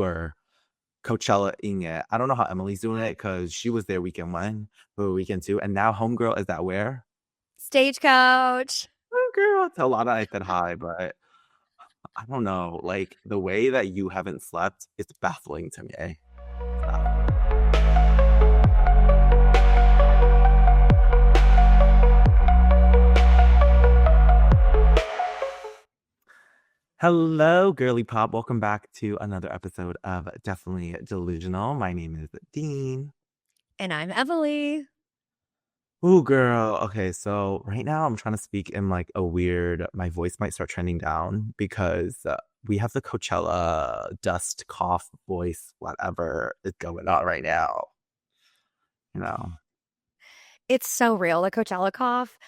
were Coachella-ing it. I don't know how Emily's doing it because she was there weekend one, but weekend two, and now homegirl is at where? Stagecoach. Oh, girl, tell Lana I said hi, but I don't know. Like the way that you haven't slept, it's baffling to me. Hello, girly pop. Welcome back to another episode of Definitely Delusional. My name is Dean. And I'm Emily. Ooh, girl. Okay, so right now I'm trying to speak in like a weird, my voice might start trending down because we have the Coachella dust, cough, voice, whatever is going on right now. You know, It's so real, the Coachella cough.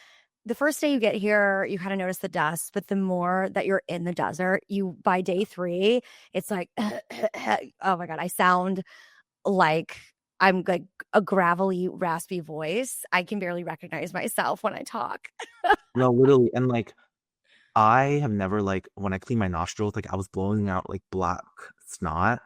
The first day you get here, you kind of notice the dust, but the more that you're in the desert, by day 3, it's like, oh my God, I sound like I'm like a gravelly, raspy voice. I can barely recognize myself when I talk. no, literally. And like, I have never like, when I clean my nostrils, like I was blowing out like black snot,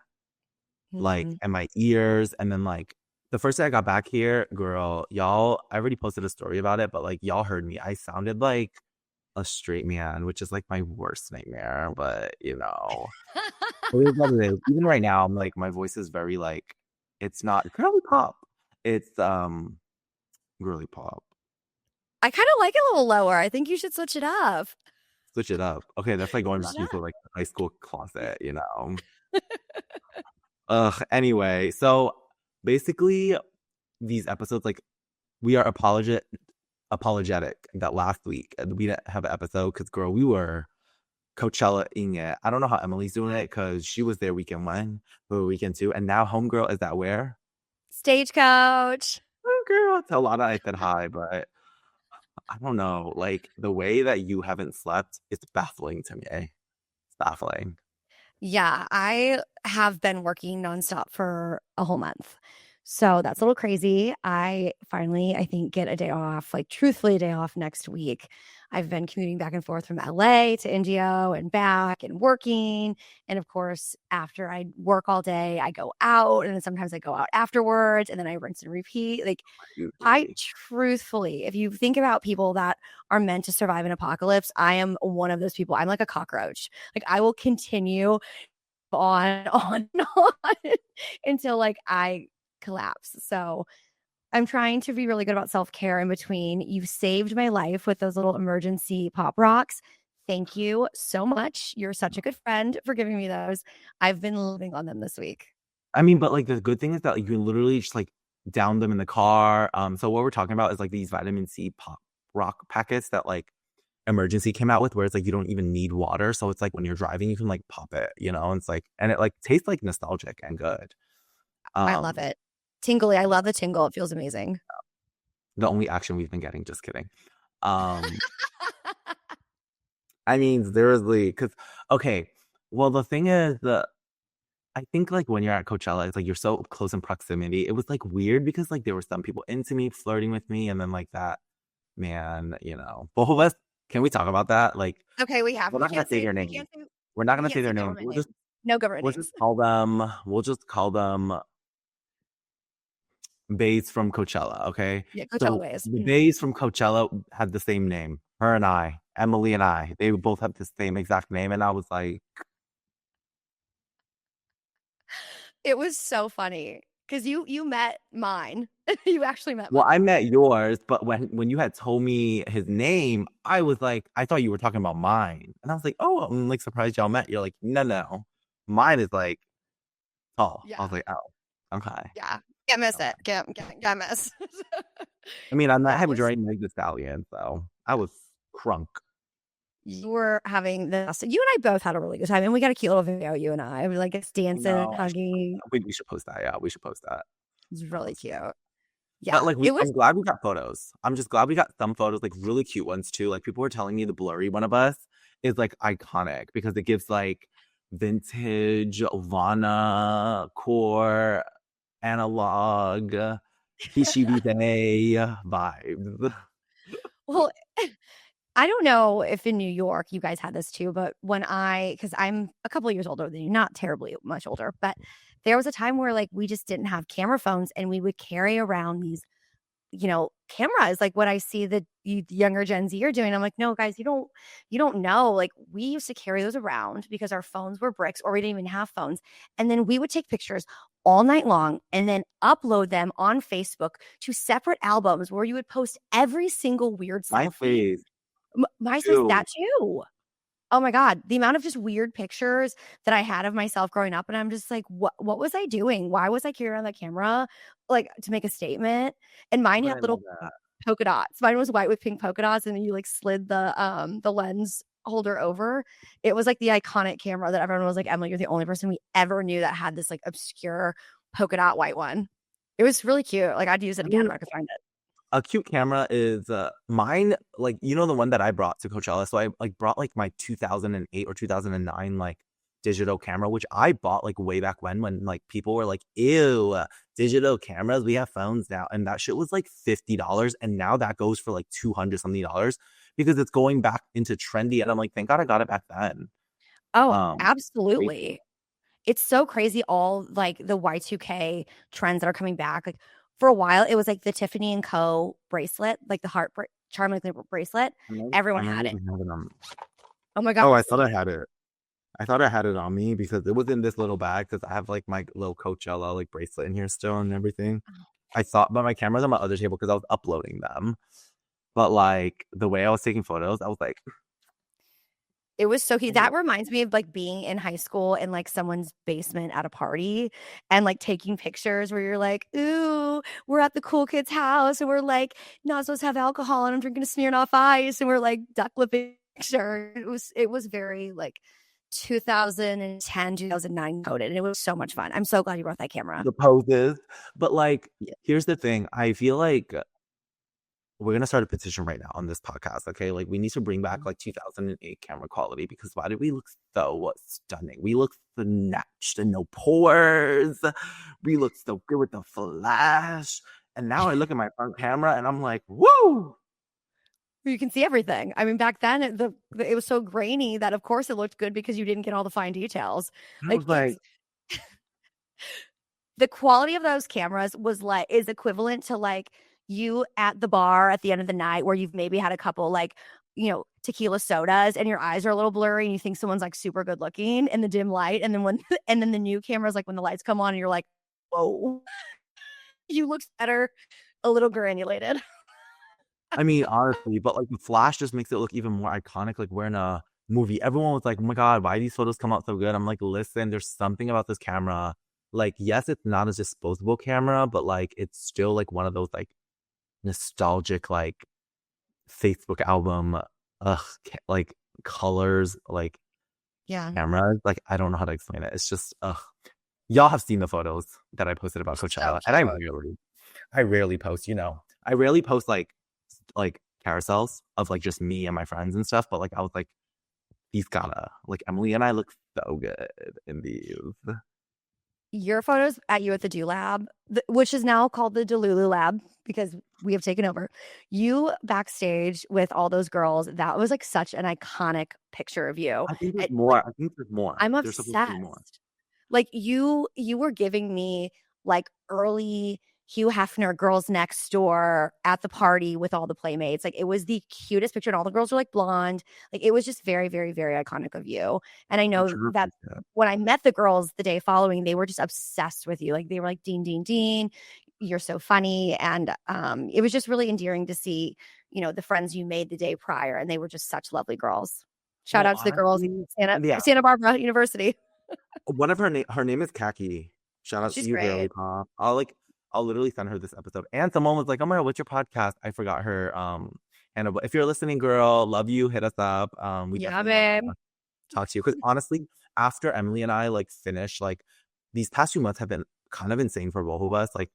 like Mhm. in my ears. And then like, the first day I got back here, girl, y'all, I already posted a story about it, but like y'all heard me. I sounded like a straight man, which is like my worst nightmare, but you know, it is what it is. Even right now, I'm like, my voice is very like, it's not girly pop. It's girly pop. I kind of like it a little lower. I think you should switch it up. Switch it up. Okay, that's like going Switch back it into up. like the high school closet, you know. Anyway, so basically these episodes, like we are apologetic that last week we didn't have an episode because girl, we were Coachella-ing it. I don't know how Emily's doing it because she was there weekend one, but weekend two, and now homegirl is at where? Stagecoach. Oh, girl, tell Lana I said hi, but I don't know. Like the way that you haven't slept, it's baffling to me. It's baffling. Yeah, I have been working nonstop for a whole month. So that's a little crazy. I finally, I think, get a day off, like truthfully, a day off next week. I've been commuting back and forth from LA to Indio and back and working. And of course, after I work all day, I go out and then sometimes I go out afterwards and then I rinse and repeat. Like, I Usually. truthfully, if you think about people that are meant to survive an apocalypse, I am one of those people. I'm like a cockroach. Like, I will continue on and on until like I collapse. So I'm trying to be really good about self-care in between. You've saved my life with those little emergency pop rocks. Thank you so much. You're such a good friend for giving me those. I've been living on them this week. I mean, but like the good thing is that like, you can literally just like down them in the car. So what we're talking about is like these vitamin C pop rock packets that like emergency came out with, where it's like you don't even need water. So it's like when you're driving, you can like pop it, you know, and it's like, and it like tastes like nostalgic and good. I love Um, it. Tingly. I love the tingle. It feels amazing. the only action we've been getting, just kidding. Um, I mean, seriously, because okay, well, the thing is that I think like when you're at Coachella, it's like you're so close in proximity. It was like weird because like there were some people into me, flirting with me, and then like that man, you know, both of us. Can we talk about that? Like, Okay, we have. we're not gonna say their We names. can't say We're not we gonna say can't say their names. government names. No government We'll just names. call them. We'll just call them bays from Coachella. Okay. Yeah, Coachella So ways. the bays from Coachella had the same name. Her and I, Emily and I, they both have the same exact name, and I was like, It was so funny because you met mine. You actually met well, mine. I met yours, but when you had told me his name, I was like, I thought you were talking about mine, and I was like, oh, I'm like surprised y'all met. You're like, no, no, mine is like tall. I was Yeah, like, oh, okay. yeah. Can't miss it. Okay. Can't miss. I mean, I'm not Yeah, it having was. joined like the Stallion, so I was crunk. You were having this. You and I both had a really good time, and we got a cute little video. You and I, we like us I dancing, know. hugging. We should post that. Yeah, we should post that. It was That really was cute. cute. But Yeah, like it was. I'm glad we got photos. I'm just glad we got some photos, like really cute ones too. Like people were telling me the blurry one of us is like iconic because it gives like vintage Lana core analog Hishibi vibes. Well, I don't know if in New York you guys had this too, but because I'm a couple of years older than you, not terribly much older, but there was a time where like we just didn't have camera phones and we would carry around these, cameras, like what I see that you younger Gen Z are doing. I'm like, no, guys, you don't know. Like we used to carry those around because our phones were bricks or we didn't even have phones. And then we would take pictures all night long and then upload them on Facebook to separate albums where you would post every single weird selfie. MySpace MySpace, too. that too. Oh my God, the amount of just weird pictures that I had of myself growing up, and I'm just like, what was I doing? Why was I carrying around that camera, like, to make a statement? And mine But had I love little that. polka dots. Mine was white with pink polka dots, and then you, like, slid the lens holder over. It was, like, the iconic camera that everyone was like, "Emily, you're the only person we ever knew that had this, like, obscure polka dot white one." It was really cute. Like, I'd use it I again mean, if I could find it. a cute camera is mine, like the one that I brought to Coachella. So I like brought like my 2008 or 2009 like digital camera, which I bought like way back when like people were like, ew, digital cameras, we have phones now. And that shit was like $50. And now that goes for like 200 something dollars because it's going back into trendy. And I'm like, thank God I got it back then. Oh, Um Crazy. absolutely. It's so crazy all, like, the Y2K trends that are coming back. Like, for a while, it was, like, the Tiffany& and Co. bracelet, like, the heart charming bracelet. I Everyone remember had it. even having them. Oh my god, Oh, I thought I had it. I thought I had it on me because it was in this little bag because I have like my little Coachella like bracelet in here still and everything. I thought, but my camera's on my other table because I was uploading them. But like the way I was taking photos, I was like, it was so cute. oh, That reminds me of, like, being in high school in, like, someone's basement at a party and, like, taking pictures where you're like, "Ooh, we're at the cool kid's house, and we're, like, not supposed to have alcohol, and I'm drinking a Smirnoff Ice, and we're, like, duck lipping picture." It was very, like, 2010, 2009 coded, and it was so much fun. I'm so glad you brought that camera. the poses. But like, Yeah. here's the thing. I feel like we're gonna start a petition right now on this podcast. Okay, like we need to bring back like 2008 camera quality because why did we look so stunning? We look snatched and no pores. We look so good with the flash. And now I look at my front camera and I'm like, woo! You can see everything. I mean, back then, it was so grainy that, of course, it looked good because you didn't get all the fine details. I Like, was it's like, the quality of those cameras is equivalent to, like, you at the bar at the end of the night where you've maybe had a couple, like, tequila sodas and your eyes are a little blurry and you think someone's, like, super good looking in the dim light, and then when and then the new cameras, like, when the lights come on and you're like, "Whoa, you look better, a little granulated." I mean, honestly, but like the flash just makes it look even more iconic. Like we're in a movie. Everyone was like, oh my God, why these photos come out so good? I'm like, listen, there's something about this camera. Like, yes, it's not a disposable camera, but like it's still like one of those like nostalgic like Facebook album like colors like Yeah. cameras. Like I don't know how to explain it. It's just y'all have seen the photos that I posted about So Coachella. And cute. I rarely post, I rarely post like carousels of like just me and my friends and stuff, but like I was like, these gotta like Emily and I look so good in these. Your photos at you at the Do Lab, which is now called the Delulu Lab because we have taken over. You backstage with all those girls, that was, like, such an iconic picture of you. I think there's Like, more. I think there's more. I'm There's supposed to be more. obsessed. Like, you were giving me, like, early Hugh Hefner Girls Next Door at the party with all the playmates. Like, it was the cutest picture, and all the girls were, like, blonde. Like, it was just very, very, very iconic of you. And I I know sure that appreciate it. when I met the girls the day following, they were just obsessed with you. Like, they were like, "Dean, Dean, Dean, you're so funny." And it was just really endearing to see, the friends you made the day prior, and they were just such lovely girls. Shout Well, out to the girls honestly, at yeah. Santa Barbara University. One of her name is Khaki. Shout out to She's you, girly great. pop. I'll literally send her this episode. And someone was like, "Oh my God, what's your podcast?" I forgot her handle. But if you're listening, girl, love you. Hit us up. We Yeah, definitely want babe. to talk to you because honestly, after Emily and I like finish like these past 2 months have been kind of insane for both of us. Like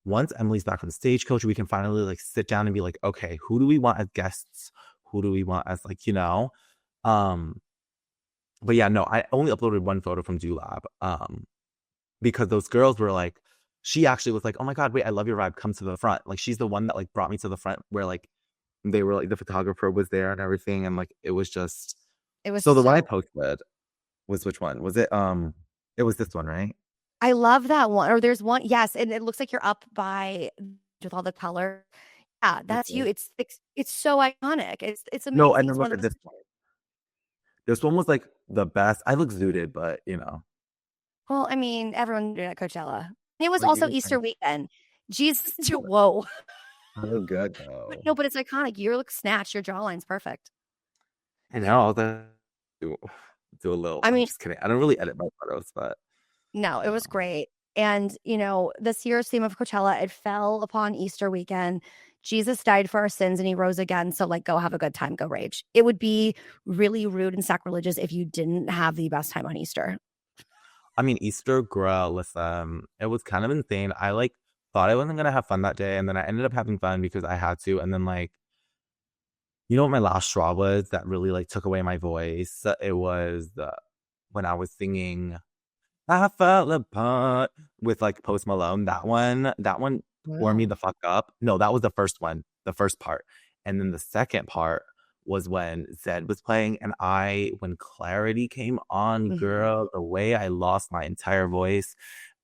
once Emily's back from Stagecoach, we can finally like sit down and be like, okay, who do we want as guests? Who do we want as like Um, but yeah, no, I only uploaded one photo from Dulab. Because those girls were like, she actually was like, oh my God, wait, I love your vibe. Come to the front. Like she's the one that like brought me to the front where like They were like the photographer was there and everything, and like it was just It was so the one I so posted was which one? Was it it was this one, right? I love that one. Or there's one, yes, and it looks like you're up by with all the color. Yeah, This that's you. one. It's so iconic. It's No, amazing. and then It's one look of at the this best. one. This one was like the best. I look zooted, but you know. Well, I mean, everyone did at Coachella. It was Like also you Easter can weekend. Jesus, whoa. I look good But though. no, but it's iconic. You look snatched. Your jawline's perfect. And now I'll do do a little. I I'm mean, just kidding. I don't really edit my photos, but no, it you was know. great. And, this year's theme of Coachella, it fell upon Easter weekend. Jesus died for our sins and he rose again. So, like, go have a good time, go rage. It would be really rude and sacrilegious if you didn't have the best time on Easter. I mean, Easter grill, listen, it was kind of insane. I like thought I wasn't gonna have fun that day, and then I ended up having fun because I had to. And then like, you know what my last straw was that really like took away my voice? It was when I was singing I fell apart with like Post Malone. That one tore me Wow. the fuck up. No, that was the first one, the first part. And then the second part was when Zed was playing. And when Clarity came on, Mhm. girl, the way I lost my entire voice,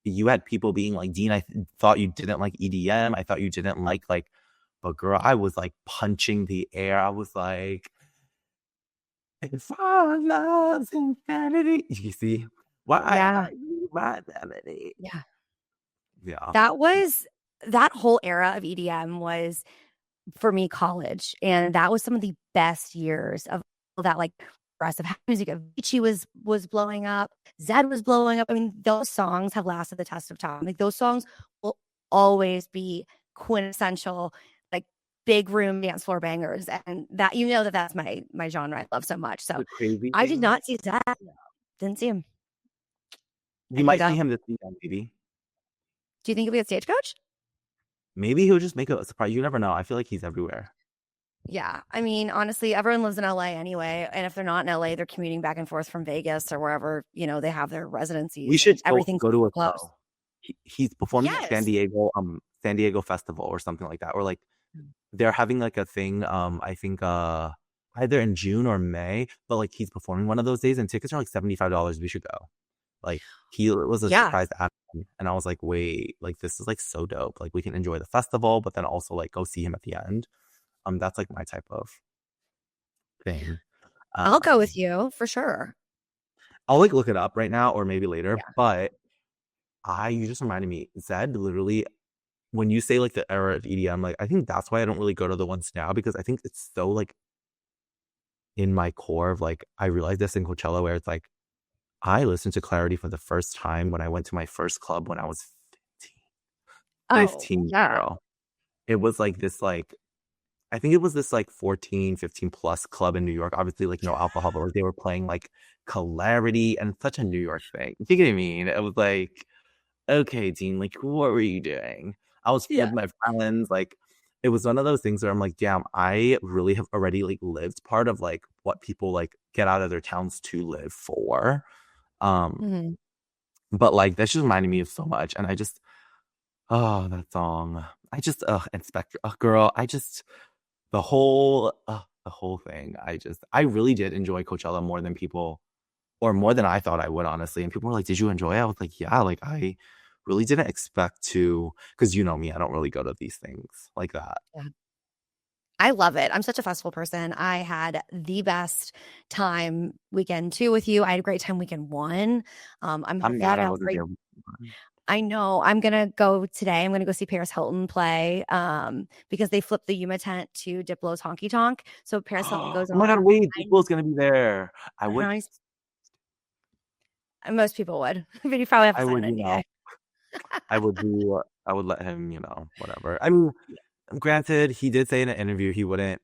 you had people being like, Dean, thought you didn't like EDM. I thought you didn't like, but girl, I was like punching the air. I was like, if our love's infinity. You see? Why Yeah. are you my remedy? Yeah. Yeah. That was that whole era of EDM was for me college, and that was some of the best years of all that like progressive house music. Avicii was blowing up, Zed was blowing up. I mean, those songs have lasted the test of time. Like those songs will always be quintessential, like big room dance floor bangers, and that that's my genre I love so much. So The crazy I did thing, not see Zed. Didn't see him. I you gotta might see go. him this weekend, maybe. Do you think he'll be at Stagecoach? Maybe he'll just make a surprise. You never know. I feel like he's everywhere. Yeah. I mean, honestly, everyone lives in LA anyway. And if they're not in LA, they're commuting back and forth from Vegas or wherever, they have their We residencies and should everything's go to a close. show. He's performing at Yes. San Diego Festival or something like that. Or like they're having like a thing, I think either in June or May, but like he's performing one of those days and tickets are like $75. We should go. Like he was a Yeah. surprise act, and I was like, wait, like this is like so dope. Like we can enjoy the festival, but then also like go see him at the end. That's like my type of thing. I'll go with Um, you for sure. I'll like look it up right now or maybe later. Yeah. But you just reminded me, Zed literally when you say like the era of EDM, like I think that's why I don't really go to the ones now because I think it's so like in my core of like I realized this in Coachella where it's like I listened to Clarity for the first time when I went to my first club when I was 15. Oh, 15, yeah. girl. It was like this like I think it was this like 14, 15 plus club in New York. Obviously like no alcohol, but like, they were playing like Clarity and such a New York thing. You get what I mean? It was like, okay, Dean, like what were you doing? I was with Yeah. my friends, like it was one of those things where I'm like, damn, I really have already like lived part of like what people like get out of their towns to live for. Um, Mhm. but like that's just reminding me of so much. And I just oh, that song. I just Inspector girl, I just the whole thing. I really did enjoy Coachella more than people or more than I thought I would, honestly. And people were like, "Did you enjoy it?" I was like, "Yeah." Like I really didn't expect to, because you know me, I don't really go to these things like that. Yeah. I love it. I'm such a festival person. I had the best time weekend 2 with you. I had a great time weekend 1. I'm I'm glad mad I I have a wasn't great. there. I know. I'm gonna go today. I'm gonna go see Paris Hilton play, because they flipped the Yuma tent to Diplo's Honky Tonk. So Paris Hilton Oh goes my God, on. wait, I Diplo's gonna be there. I would, nice. Most people would, but you probably have to I sign would, an NDA. I would let him, whatever. I mean, granted, he did say in an interview he wouldn't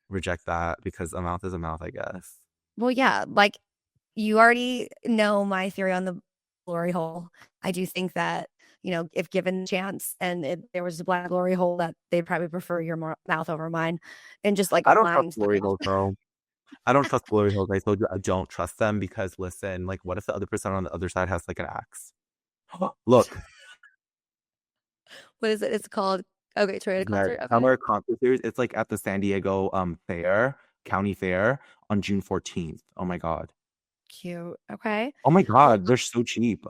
reject that because a mouth is a mouth, I guess. Well, yeah, like you already know my theory on the glory hole. I do think that if given a chance and there was a black glory hole, that they'd probably prefer your mouth over mine, and just like I don't trust blind. glory holes, girl. I don't trust glory holes. I told you I don't trust them because listen, like, what if the other person on the other side has like an axe? Look, What is it? It's called Okay, Toyota Their concert. Okay. summer concert series. It's like at the San Diego fair, county fair on June 14th. Oh my God. Cute. Okay. Oh my Well, God, they're so cheap.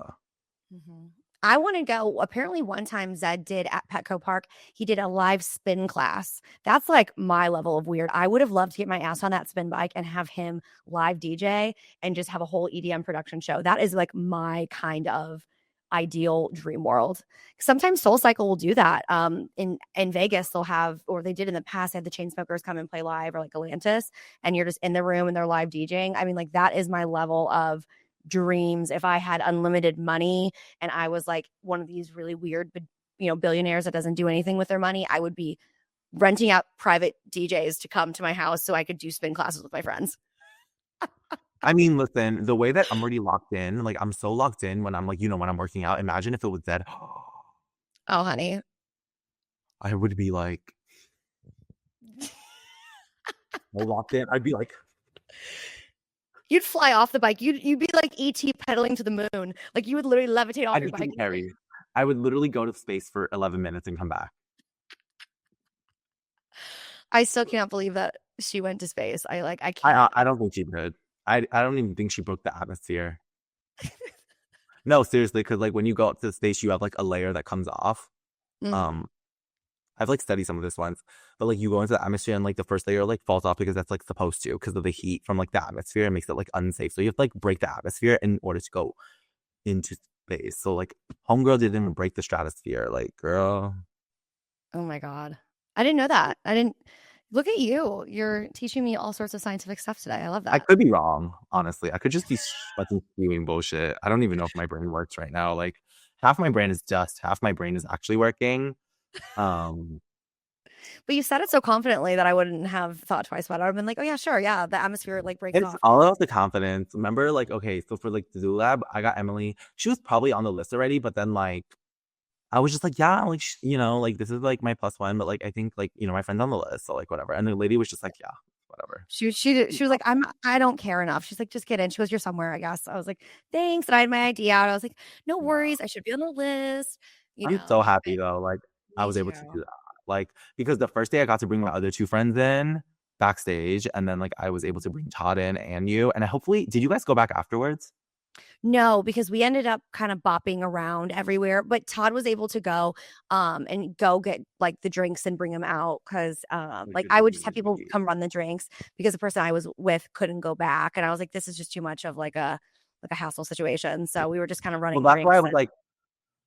I want to go. Apparently, one time Zed did at Petco Park, he did a live spin class. That's like my level of weird. I would have loved to get my ass on that spin bike and have him live DJ and just have a whole EDM production show. That is like my kind of ideal dream world. Sometimes Soul Cycle will do that. In Vegas, they'll have, or they did in the past, they had the Chainsmokers come and play live, or like Atlantis, and you're just in the room and they're live DJing. I mean, like that is my level of dreams. If I had unlimited money and I was like one of these really weird, billionaires that doesn't do anything with their money, I would be renting out private DJs to come to my house so I could do spin classes with my friends. I mean, listen, the way that I'm already locked in, like I'm so locked in when I'm like, when I'm working out. Imagine if it was dead. Oh, honey. I would be like so locked in. I'd be like, You'd fly off the bike. You'd be like ET pedaling to the moon. Like you would literally levitate off I your just bike. couldn't carry. I would literally go to space for 11 minutes and come back. I still cannot believe that she went to space. I can't. I don't think she could. I don't even think she broke the atmosphere. No, seriously, because like when you go up to space, you have like a layer that comes off. Mhm. I've like studied some of this once, but like you go into the atmosphere and like the first layer like falls off because that's like supposed to because of the heat from like the atmosphere. It makes it like unsafe. So you have to like break the atmosphere in order to go into space. So like homegirl didn't even break the stratosphere. Like girl, Oh my God. I didn't know that. I didn't look at you. You're teaching me all sorts of scientific stuff today. I love I that. could be wrong. Honestly, I could just be fucking spewing bullshit. I don't even know if my brain works right now. Like half my brain is dust, half my brain is actually working. Um, But you said it so confidently that I wouldn't have thought twice about it. I've been like, oh yeah, sure, yeah, the atmosphere like breaks It's off. all about the confidence. Remember, like, okay, so for like the Zoo Lab, I got Emily. She was probably on the list already, but then like I was just like, yeah, like like this is like my plus one, but like I think like my friend's on the list, so like whatever. And the lady was just like, yeah, whatever. She was like, I don't care enough. She's like, just get in. She goes, you're somewhere, I guess. I was like, thanks. And I had my ID out. I was like, no Yeah. worries. I should be on the list. I'm so But happy though. Like I me was able to do too. that. Like because the first day I got to bring my other two friends in backstage, and then like I was able to bring Todd in and you. And I hopefully did you guys go back afterwards? No, because we ended up kind of bopping around everywhere, but Todd was able to go and go get like the drinks and bring them out because like I would just have people come run the drinks because the person I was with couldn't go back. And I was like, this is just too much of like a hassle situation. So we were just kind of Well, running that's why I drinks was and like,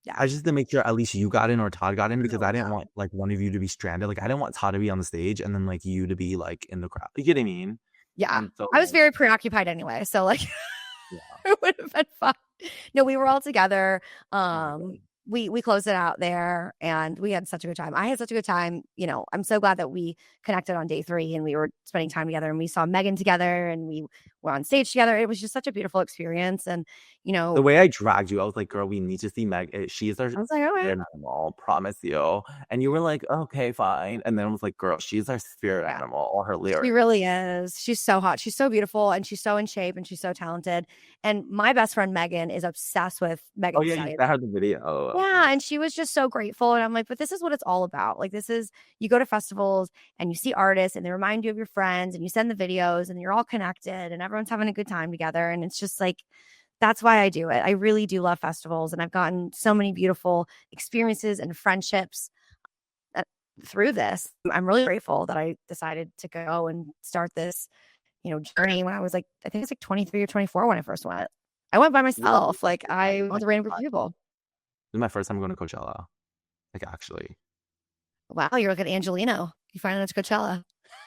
yeah. I just to make sure at least you got in or Todd got in because No, I didn't yeah. want like one of you to be stranded. Like I didn't want Todd to be on the stage and then like you to be like in the crowd. You get what I mean? Yeah. And so I was like, very preoccupied anyway. So like yeah. it would have been fun. No, we were all together. Oh my God. We closed it out there and we had such a good time. I had such a good time. I'm so glad that we connected on day 3 and we were spending time together and we saw Megan together and we were on stage together. It was just such a beautiful experience. And, The way I dragged you, I was like, girl, we need to see Meg. She's our I was like, okay. spirit animal, promise you. And you were like, okay, fine. And then I was like, girl, she's our spirit Yeah. animal. All her She lyrics. really is. She's so hot. She's so beautiful and she's so in shape and she's so talented. And my best friend Megan is obsessed with Megan Oh Thee yeah, you Stallion. sent her the video. Yeah, and she was just so grateful, and I'm like, "But this is what it's all about. Like, this is you go to festivals and you see artists, and they remind you of your friends, and you send the videos, and you're all connected, and everyone's having a good time together, and it's just like that's why I do it. I really do love festivals, and I've gotten so many beautiful experiences and friendships uh, through this. I'm really grateful that I decided to go and start this, journey when I was like, I think it's like 23 or 24 when I first went. I went by myself. Like, I went with a random group of people. This is my first time going to Coachella. Like actually. Wow, you're like an Angelino. You finally went to Coachella.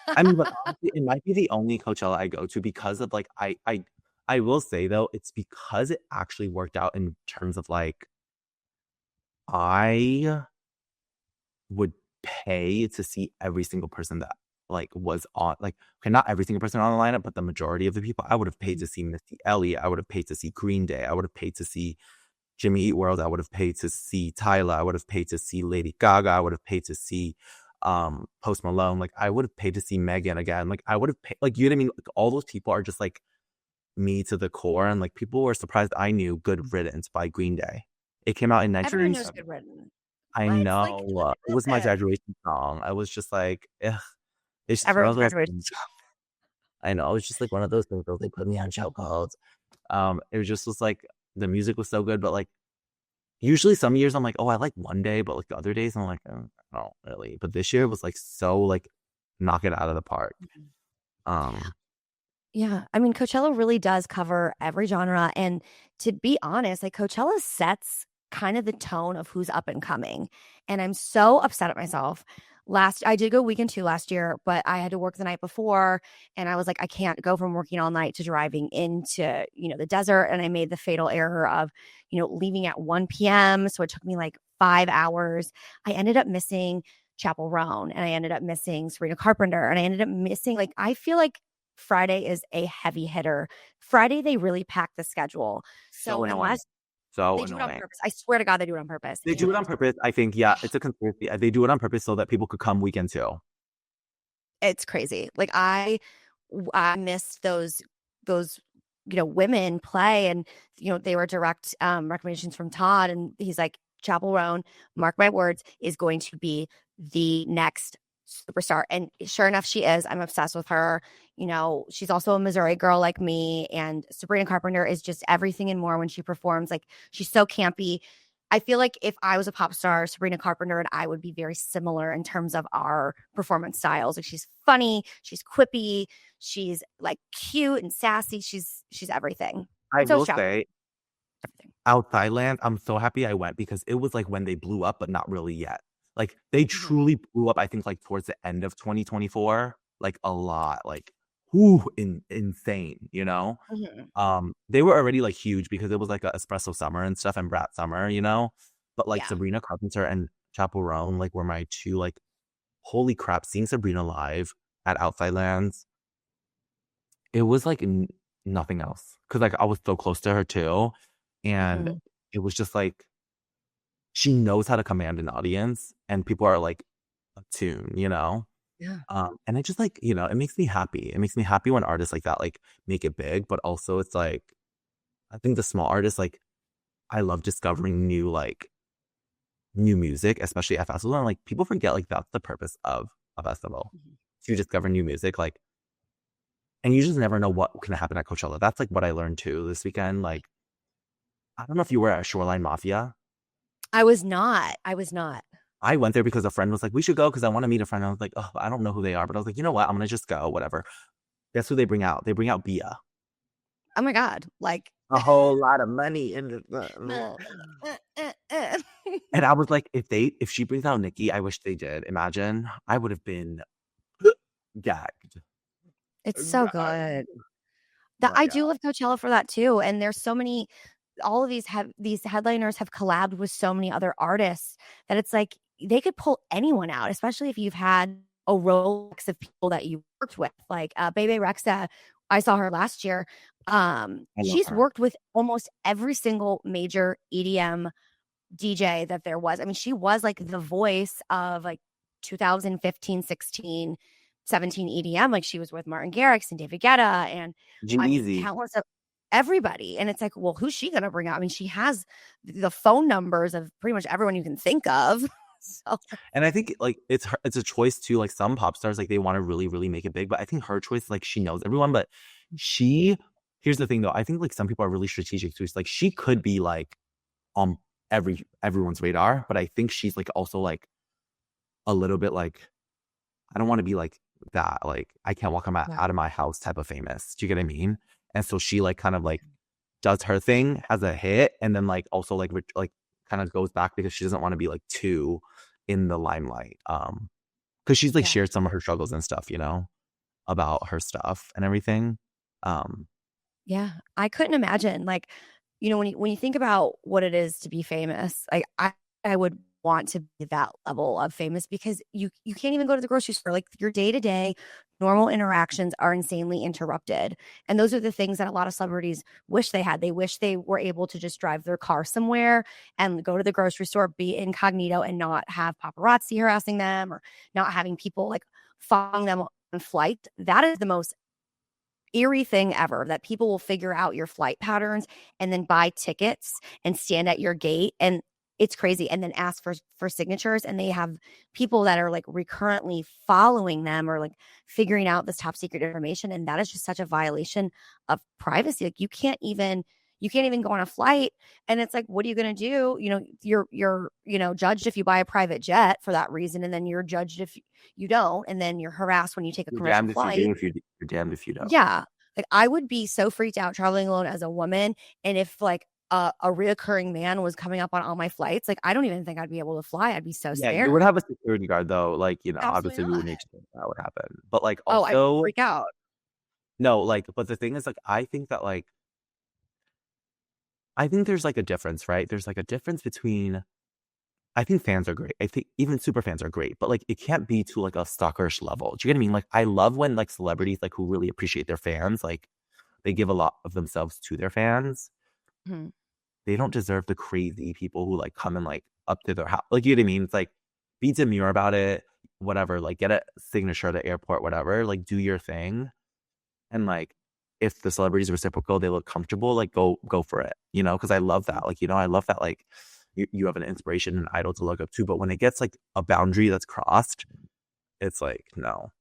I mean, but honestly, it might be the only Coachella I go to because of like I will say though, it's because it actually worked out in terms of like I would pay to see every single person that like was on like okay, not every single person on the lineup, but the majority of the people. I would have paid to see Missy Elliott. I would have paid to see Green Day. I would have paid to see Jimmy Eat World. I would have paid to see Tyler. I would have paid to see Lady Gaga. I would have paid to see Post Malone. Like I would have paid to see Megan again. Like I would have paid like you know what I mean? Like all those people are just like me to the core. And like people were surprised I knew Good Riddance by Green Day. It came out in Everyone knows 1997. Good Riddance. I What? Like, know. It was my listen. graduation song. I was just like, ugh. I Everyone's was like, graduation. I know. It was just like one of those things where they put me on chokeholds. It was just was like the music was so good, but like usually some years I'm like, oh, I like one day, but like the other days I'm like, I don't really. But this year was like so like knock it out of the park. Mhm. Um, Yeah, I mean, Coachella really does cover every genre, and to be honest, like, Coachella sets kind of the tone of who's up and coming, and I'm so upset at myself. I did go weekend 2 last year, but I had to work the night before, and I was like, "I can't go from working all night to driving into, the desert," and I made the fatal error of, leaving at 1 p.m., so it took me, like, 5 hours. I ended up missing Chapel Roan, and I ended up missing Sabrina Carpenter, and I ended up missing, like, I feel like Friday is a heavy hitter. Friday, they really pack the schedule. so So annoying. unless So they do it on annoying. purpose, I swear to God, they do it on purpose. They do And it on purpose. I think, yeah, it's a conspiracy. They do it on purpose so that people could come weekend too. it's crazy. Like I missed those women play, and they were direct recommendations from Todd, and he's like, Chapel Roan, mark my words, is going to be the next superstar. And sure enough, she is. I'm obsessed with her. She's also a Missouri girl like me, and Sabrina Carpenter is just everything and more when she performs. Like, she's so campy. I feel like if I was a pop star, Sabrina Carpenter and I would be very similar in terms of our performance styles. Like, she's funny, she's quippy, she's like cute and sassy. She's everything. I And so is will Chapel. say, Everything. outside land, I'm so happy I went because it was like when they blew up, but not really yet. Like they Mhm. truly blew up, I think, like towards the end of 2024, like a lot, like insane, you know? Mhm. They were already like huge because it was like a espresso summer and stuff and brat summer, you know? But like Yeah. Sabrina Carpenter and Chappell Roan like were my two like holy crap, seeing Sabrina live at Outside Lands, it was like nothing else. Cause like I was so close to her too. And Mhm. it was just like she knows how to command an audience and people are like attuned, you know? Yeah. And it just like, it makes me happy. It makes me happy when artists like that like make it big, but also it's like I think the small artists like I love discovering new music, especially at festivals. And like people forget like that's the purpose of a festival. Mhm. To discover new music. Like and you just never know what can happen at Coachella. That's like what I learned too this weekend. Like I don't know if you were at Shoreline Mafia. I was not. I was not. I went there because a friend was like, we should go because I want to meet a friend. I was like, oh, I don't know who they are. But I was like, you know what? I'm going to just go, whatever. Guess who they bring out? They bring out Bia. Oh my God. Like, A whole lot of money in uh, the uh, uh. and I was like, if she brings out Nikki, I wish they did. Imagine I would have been gagged. It's so Gagged. good. That My I God. do love Coachella for that too. And there's so many, all of these headliners have collabed with so many other artists that it's like they could pull anyone out, especially if you've had a Rolex of people that you worked with. Like Bebe Rexha, I saw her last year. I love She's her. worked with almost every single major EDM DJ that there was. I mean, she was like the voice of like 2015, 16, 17 EDM. Like, she was with Martin Garrix and David Guetta and I mean G-Eazy. countless of everybody. And it's like, well, who's she gonna bring out? I mean, she has the phone numbers of pretty much everyone you can think of. So And I think like it's a choice too. Like some pop stars, like they want to really, really make it big. But I think her choice, like she knows everyone. But she here's the thing though. I think like some people are really strategic too. It's like she could be like on everyone's radar, but I think she's like also like a little bit like I don't want to be like that. Like I can't walk yeah, out of my house type of famous. Do you get what I mean? And so she like kind of like does her thing, has a hit, and then like also like kind of goes back because she doesn't want to be like too in the limelight. Because she's like yeah. shared some of her struggles and stuff, about her stuff and everything. Yeah, I couldn't imagine, like, when you think about what it is to be famous, like, I would want to be that level of famous because you can't even go to the grocery store, like, your day-to-day normal interactions are insanely interrupted, and those are the things that a lot of celebrities wish they had. They wish they were able to just drive their car somewhere and go to the grocery store, be incognito, and not have paparazzi harassing them or not having people, like, following them on flight. That is the most eerie thing ever, that people will figure out your flight patterns and then buy tickets and stand at your gate. And it's crazy. And then ask for signatures, and they have people that are like recurrently following them or like figuring out this top secret information, and that is just such a violation of privacy. Like you can't even go on a flight, and it's like, what are you going to do? You're judged if you buy a private jet for that reason, and then you're judged if you don't, and then you're harassed when you take a You're commercial damned if you flight. do, you're damned if you don't. Yeah. Like I would be so freaked out traveling alone as a woman. And if like a reoccurring man was coming up on all my flights, like I don't even think I'd be able to fly. I'd be so Yeah, you scared. would have a security guard though. Like, Absolutely obviously we not. would make sure that would happen. But like Oh, I'd also, freak out. no, like, but the thing is, like, I think that like I think there's like a difference, right? There's like a difference between I think fans are great. I think even super fans are great, but like it can't be to like a stalkerish level. Do you get what I mean? Like I love when like celebrities like who really appreciate their fans, like they give a lot of themselves to their fans. Mhm. They don't deserve the crazy people who like come and like up to their house. Like you know what I mean? It's like be demure about it, whatever. Like get a signature at the airport, whatever. Like do your thing. And like if the celebrity's reciprocal, they look comfortable, like go for it. Because I love that. Like, I love that like you have an inspiration and idol to look up to. But when it gets like a boundary that's crossed, it's like, no.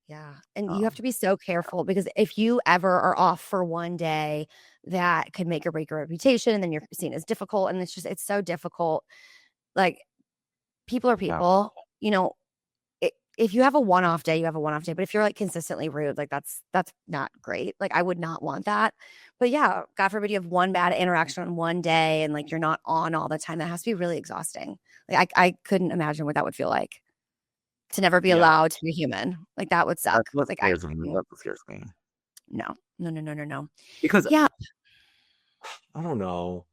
Yeah. And you have Um, to be so careful, because if you ever are off for one day, that could make or break your reputation. And then you're seen as difficult. And it's so difficult. Like people are yeah. people, if you have a one-off day, you have a one-off day. But if you're like consistently rude, like that's not great. Like I would not want that. But yeah, God forbid you have one bad interaction on one day and like you're not on all the time. That has to be really exhausting. Like I couldn't imagine what that would feel like to never be Yeah. allowed to be human. Like that would suck. That's what Like scares me. That's what scares me. no, no, no, no, no, no. Because Yeah. I don't know.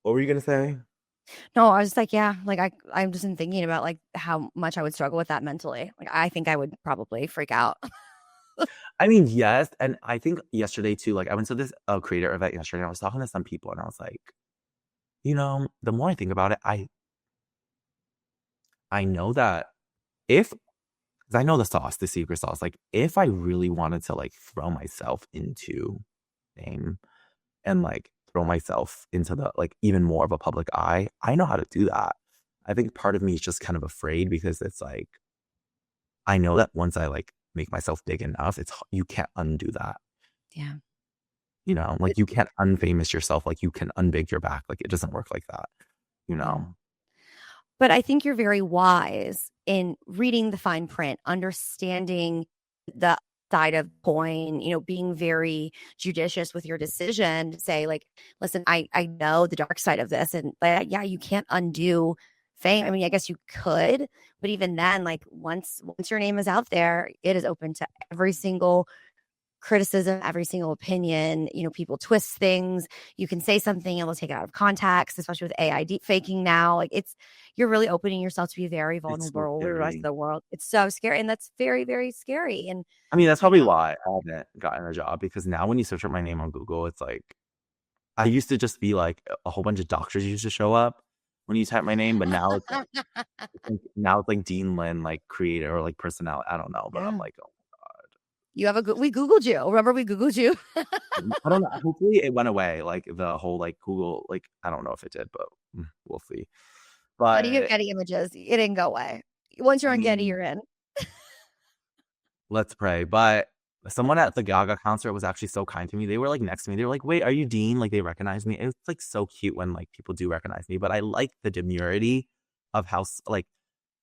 What were you gonna say? No, I was just like, yeah, like I'm just thinking about like how much I would struggle with that mentally. Like I think I would probably freak out. I mean, yes. And I think yesterday too, like I went to this creator event yesterday and I was talking to some people and I was like, the more I think about it, I know that if because I know the sauce, the secret sauce. Like, if I really wanted to like throw myself into fame and like throw myself into the like even more of a public eye, I know how to do that. I think part of me is just kind of afraid because it's like I know that once I like make myself big enough, you can't undo that. Yeah. Like you can't unfamous yourself. Like you can unbig your back. Like it doesn't work like that. You Yeah. know. But I think you're very wise in reading the fine print, understanding the side of the coin, being very judicious with your decision to say, like, listen, I know the dark side of this. And yeah, you can't undo fame. I mean, I guess you could, but even then, like once your name is out there, it is open to every single criticism, every single opinion. People twist things. You can say something and they'll take it out of context, especially with AI deep faking now. Like you're really opening yourself to be very It's so vulnerable with the rest of scary. the world. It's so scary. And that's very, very scary. And, I mean, that's you probably know, why I haven't gotten a job because now when you search up my name on Google, it's like I used to just be like a whole bunch of doctors used to show up when you type my name, but now now it's like Dean Lin, like creator or like personality. I don't know, but I'm yeah. like, oh, You have we Googled you. Remember we Googled you? I don't know. Hopefully it went away. Like the whole like Google, like I don't know if it did, but we'll see. How do you get But Getty images? It didn't go away. Once you're I on Getty, mean, you're in. let's pray. But someone at the Gaga concert was actually so kind to me. They were like next to me. They were like, "Wait, are you Dean?" Like they recognized me. It's like so cute when like people do recognize me. But I like the demurity of how like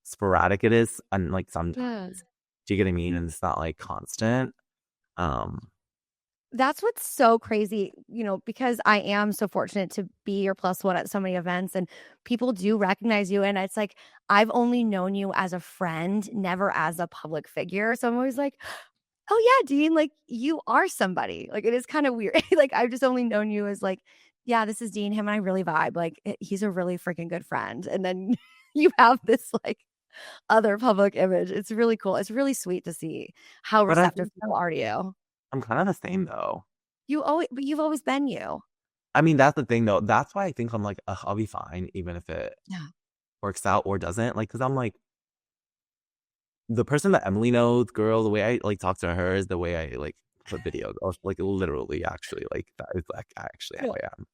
sporadic it is, and like Yeah. sometimes. Do you get what I mean? And it's not like constant. Um, That's what's so crazy, because I am so fortunate to be your plus one at so many events, and people do recognize you. And it's like, I've only known you as a friend, never as a public figure. So I'm always like, oh yeah, Dean, like you are somebody. Like it is kind of weird. Like I've just only known you as like, yeah, this is Dean. Him and I really vibe. Like he's a really freaking good friend. And then you have this like other public image. It's really cool. It's really sweet to see how but I receptive think people are to you. I'm kind of the same though. But you've always been you. I mean, that's the thing though. That's why I think I'm like, I'll be fine even if it Yeah. works out or doesn't. Like, cause I'm like the person that Emily knows, girl. The way I like talk to her is the way I like put videos. Or, like literally, actually, like that is like actually how Yeah. I am.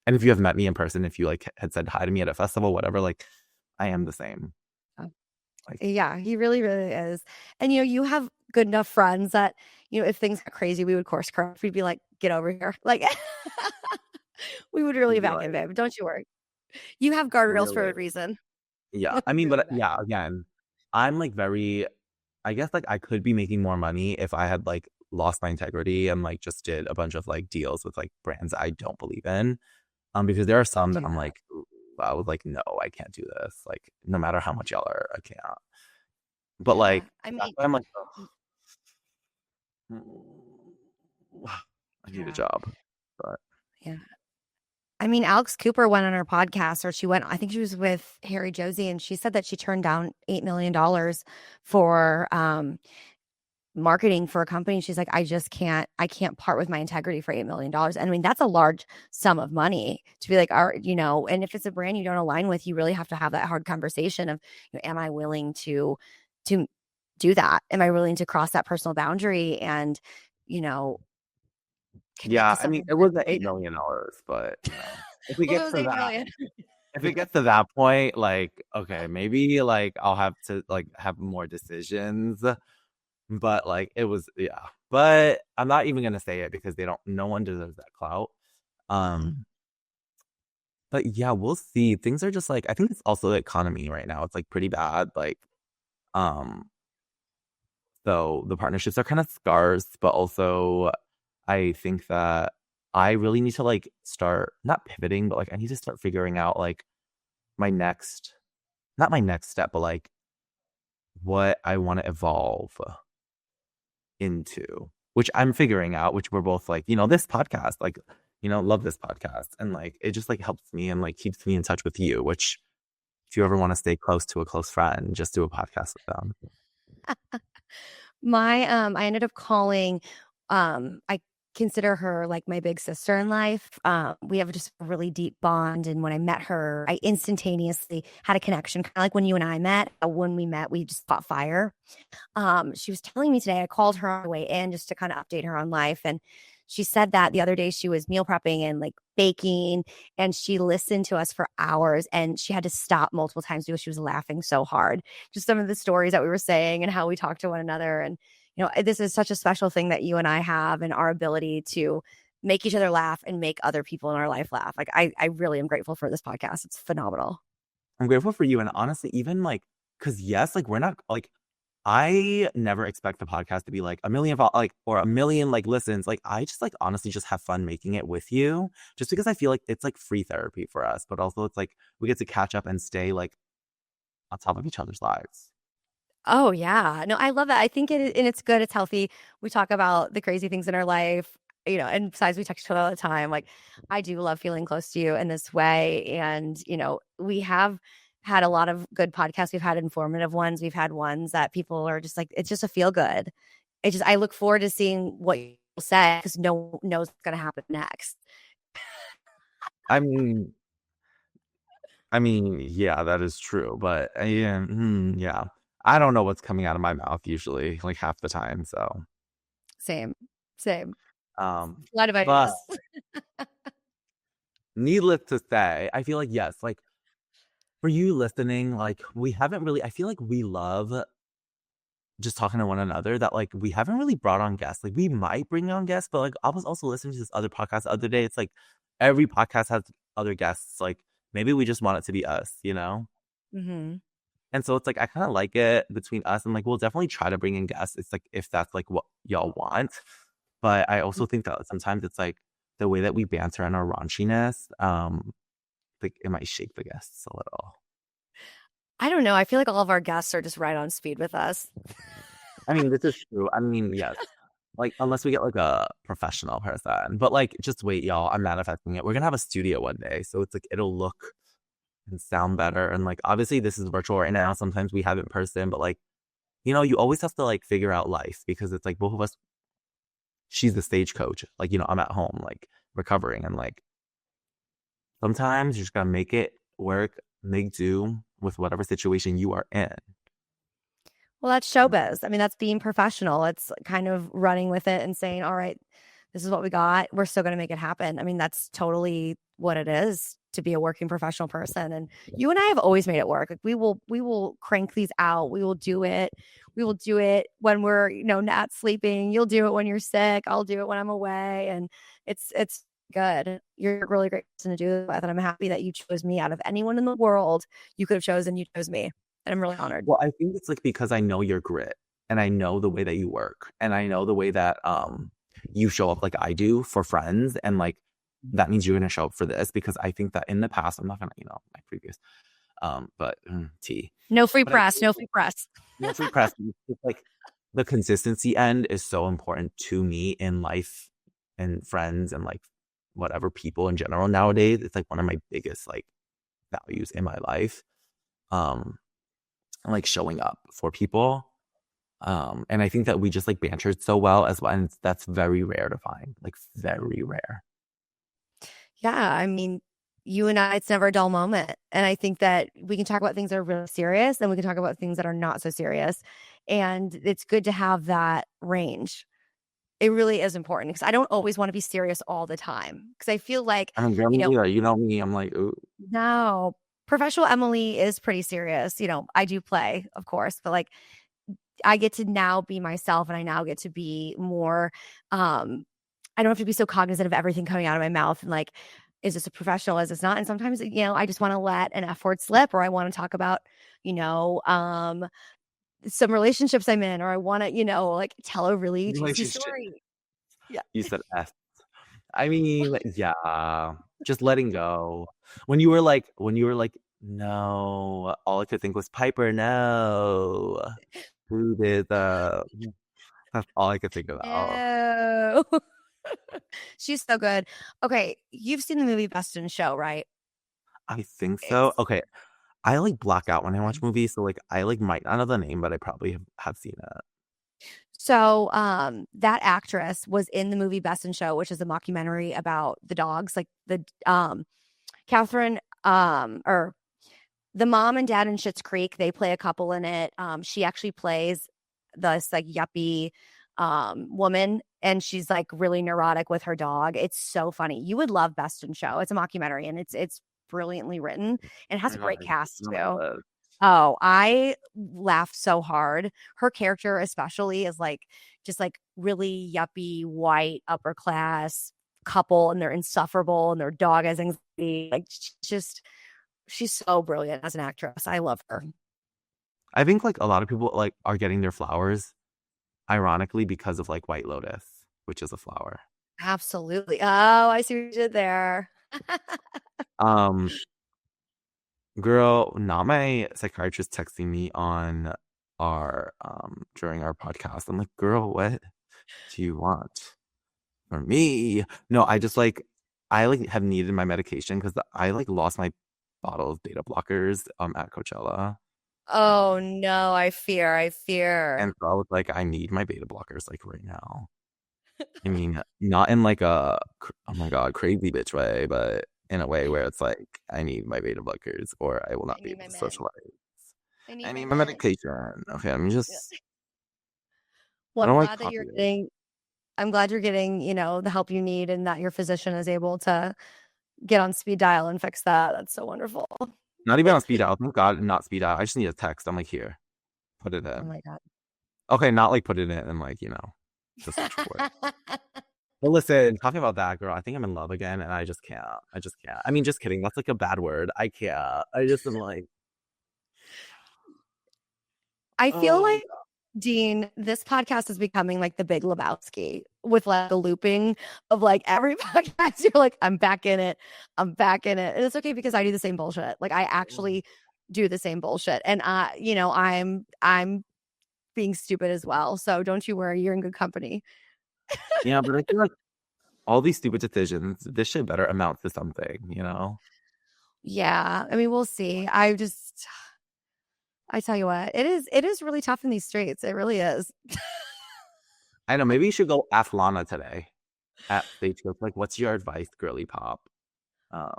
And if you have met me in person, if you like had said hi to me at a festival, whatever, like I am the same. Like, Yeah, he really, really is. And you have good enough friends that, if things got crazy, we would course correct. We'd be like, get over here. Like we would really you'd be back in, like, babe. Don't you worry. You have guardrails for really? a reason. Yeah. I mean, Really but bad. yeah, again, I'm like very, I guess like I could be making more money if I had like lost my integrity and like just did a bunch of like deals with like brands I don't believe in. Because there are some that I'm Yeah. like, I was like, no, I can't do this. Like, no matter how much y'all are, I can't. But Yeah. like, I that's mean, why I'm like, y- ugh, I need a yeah. job. But Yeah. I mean, Alex Cooper went on her podcast, or I think she was with Harry Josie, and she said that she turned down $8 million for marketing for a company. She's like, I can't part with my integrity for $8 million. And I mean, that's a large sum of money to be like, and if it's a brand you don't align with, you really have to have that hard conversation of, am I willing to do that? Am I willing to cross that personal boundary and, you know, commit yeah, to I mean, something it that was the you $8 million, but if we well, it get was to 8 that, million. if it gets to that point, like, okay, maybe like I'll have to like have more decisions. But like it was, yeah. But I'm not even gonna say it because they don't. No one deserves that clout. Um, but yeah, we'll see. Things are just like I think it's also the economy right now. It's like pretty bad. Like, um, so the partnerships are kind of scarce, but also I think that I really need to like start not pivoting, but like I need to start figuring out like my next, not my next step, but like what I want to evolve into, which I'm figuring out, which we're both like, this podcast, like, love this podcast. And like, it just like helps me and like keeps me in touch with you, which if you ever want to stay close to a close friend, just do a podcast with them. I ended up calling, I consider her like my big sister in life. We have just a really deep bond. And when I met her, I instantaneously had a connection, kind of like when you and I met. When we met, we just caught fire. She was telling me today, I called her on the way in just to kind of update her on life. And she said that the other day she was meal prepping and like baking, and she listened to us for hours, and she had to stop multiple times because she was laughing so hard. Just some of the stories that we were saying and how we talk to one another. And, this is such a special thing that you and I have, and our ability to make each other laugh and make other people in our life laugh. Like, I really am grateful for this podcast. It's phenomenal. I'm grateful for you. And honestly, even like, because yes, like we're not like, I never expect the podcast to be like a million, like, or a million like listens. Like, I just like honestly just have fun making it with you just because I feel like it's like free therapy for us, but also it's like we get to catch up and stay like on top of each other's lives. Oh, yeah. No, I love that. I think and it's good. It's healthy. We talk about the crazy things in our life, and besides, we text each other all the time. Like, I do love feeling close to you in this way. And, we have had a lot of good podcasts. We've had informative ones. We've had ones that people are just like, it's just a feel good. I look forward to seeing what you say because no one knows what's going to happen next. I mean, yeah, that is true, but yeah, yeah, I don't know what's coming out of my mouth usually, like half the time. So, Same, same. um, A lot of but ideas. needless to say, I feel like yes, like for you listening, like we haven't really. I feel like we love just talking to one another. That like we haven't really brought on guests. Like we might bring on guests, but like I was also listening to this other podcast the other day. It's like every podcast has other guests. Like maybe we just want it to be us. Hmm. And so it's like I kind of like it between us and like we'll definitely try to bring in guests. It's like if that's like what y'all want. But I also think that sometimes it's like the way that we banter and our raunchiness, like it might shake the guests a little. I don't know. I feel like all of our guests are just right on speed with us. I mean, this is true. I mean, yes. Like unless we get like a professional person. But like just wait, y'all. I'm manifesting it. We're gonna have a studio one day. So it's like it'll look and sound better. And like obviously this is virtual right now. Sometimes we have it in person, but like, you always have to like figure out life because it's like both of us, she's the stage coach. Like, I'm at home, like recovering. And like sometimes you just gotta make it work, make do with whatever situation you are in. Well, that's showbiz. I mean, that's being professional. It's kind of running with it and saying, all right, this is what we got. We're still going to make it happen. I mean, that's totally what it is to be a working professional person. And you and I have always made it work. Like we will crank these out. We will do it. We will do it when we're, not sleeping. You'll do it when you're sick. I'll do it when I'm away. And it's good. You're a really great person to do it with. And I'm happy that you chose me out of anyone in the world you could have chosen. You chose me. And I'm really honored. Well, I think it's like because I know your grit and I know the way that you work and I know the way that you show up like I do for friends, and like that means you're gonna show up for this, because I think that in the past, I'm not gonna, my previous but tea. No free But press, no free press. No free press. It's like the consistency end is so important to me in life and friends and like whatever people in general nowadays. It's like one of my biggest like values in my life. Like showing up for people. And I think that we just like bantered so well as well. And that's very rare to find, like very rare. Yeah. I mean, you and I, it's never a dull moment. And I think that we can talk about things that are really serious and we can talk about things that are not so serious. And it's good to have that range. It really is important because I don't always want to be serious all the time. Because I feel like, I mean, you know me, I'm like, ooh. No, professional Emily is pretty serious. I do play, of course, but like I get to now be myself and I now get to be more, I don't have to be so cognizant of everything coming out of my mouth and like, is this a professional? Is this not? And sometimes, I just want to let an F word slip, or I want to talk about, some relationships I'm in, or I want to, like tell a really juicy story. Yeah. You said F. I mean, yeah, just letting go. When you were like, no, all I could think was Piper, no. Who did the? That's all I could think about. No. She's so good. Okay, you've seen the movie Best in Show, right? I think so. Okay, I like black out when I watch movies, so like I like might not know the name, but I probably have seen it. So, that actress was in the movie Best in Show, which is a mockumentary about the dogs, like the Catherine, or the mom and dad in Schitt's Creek. They play a couple in it. She actually plays this like yuppie woman, and she's like really neurotic with her dog. It's so funny. You would love Best in Show. It's a mockumentary, and it's brilliantly written. And it has a great cast too. Oh, I laughed so hard. Her character especially is like just like really yuppie white upper class couple, and they're insufferable and their dog has anxiety. Like she's so brilliant as an actress. I love her. I think like a lot of people like are getting their flowers ironically because of like White Lotus, which is a flower. Absolutely. Oh, I see what you did there. Girl, not my psychiatrist texting me on our during our podcast. I'm like, girl, what do you want from me? No, I just like I like have needed my medication because I like lost my bottle of beta blockers at Coachella. Oh no, I fear. And so I was like, I need my beta blockers like right now. I mean, not in like a oh my god crazy bitch way, but in a way where it's like I need my beta blockers or I will not be able to socialize. I need my medication. Okay, I'm just. Well, I'm glad that you're getting. I'm glad you're getting, the help you need, and that your physician is able to get on speed dial and fix that. That's so wonderful. Not even on speed dial. Thank God, not speed dial. I just need a text. I'm like, here, put it in. Oh my God. Okay, not like put it in and like just search for it. But listen, talking about that, girl, I think I'm in love again, and I just can't. I mean, just kidding. That's like a bad word. I can't. I just am like. I feel like, Dean, this podcast is becoming like the Big Lebowski with like a looping of like every podcast. You're like, I'm back in it. And it's okay because I do the same bullshit. Like I actually do the same bullshit. And I'm being stupid as well. So don't you worry, you're in good company. Yeah, but I feel like all these stupid decisions, this shit better amount to something, Yeah. I mean, we'll see. I tell you what, it is really tough in these streets. It really is. I know. Maybe you should go ask Lana today at STAGECOACH. Like, what's your advice, girly pop?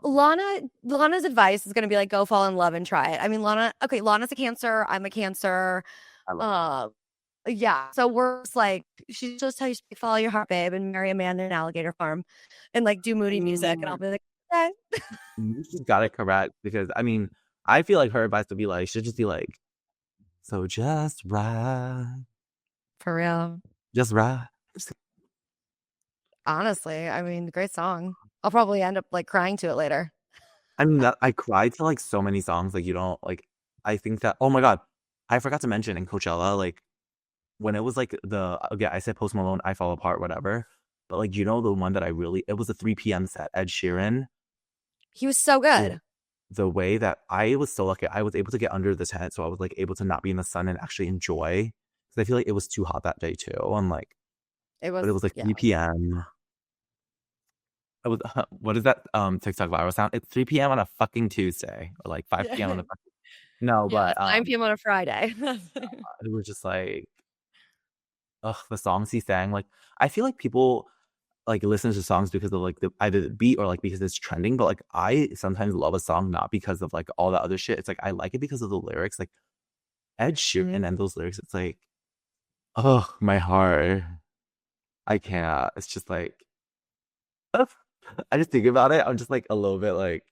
Lana's advice is going to be like, go fall in love and try it. I mean, Lana's a Cancer. I'm a Cancer. Yeah. So we're just like, she just tell you, follow your heart, babe, and marry a man in an alligator farm and like do moody music. And I'll Mm, be like, okay. you just got it correct because I mean, I feel like her advice would be like, should just be like, so just ride, For real. just ride. Honestly, I mean, great song. I'll probably end up like crying to it later. I mean, that I cried to like so many songs. Like you don't like. I think that. Oh my god, I forgot to mention in Coachella, like when it was like the okay, I said Post Malone, I Fall Apart, whatever. But like you know the one that I really it was a 3 p.m. set, Ed Sheeran. He was so The, good. the way that I was so lucky, I was able to get under the tent, so I was like able to not be in the sun and actually enjoy. Because I feel like it was too hot that day too. And like, It but was, it was like yeah. 3 p.m. It was what is that TikTok viral sound? It's 3 p.m. on a fucking Tuesday or like 5 p.m. on a fucking no, Yeah, but it's 9 p.m. on a Friday. it was just like ugh, the songs he sang. Like I feel like people like listen to songs because of like the either the beat or like because it's trending. But like I sometimes love a song not because of like all the other shit. It's like I like it because of the lyrics. Like Ed Sheeran and those lyrics. It's like oh my heart. I can't. It's just like I just think about it. I'm just like a little bit like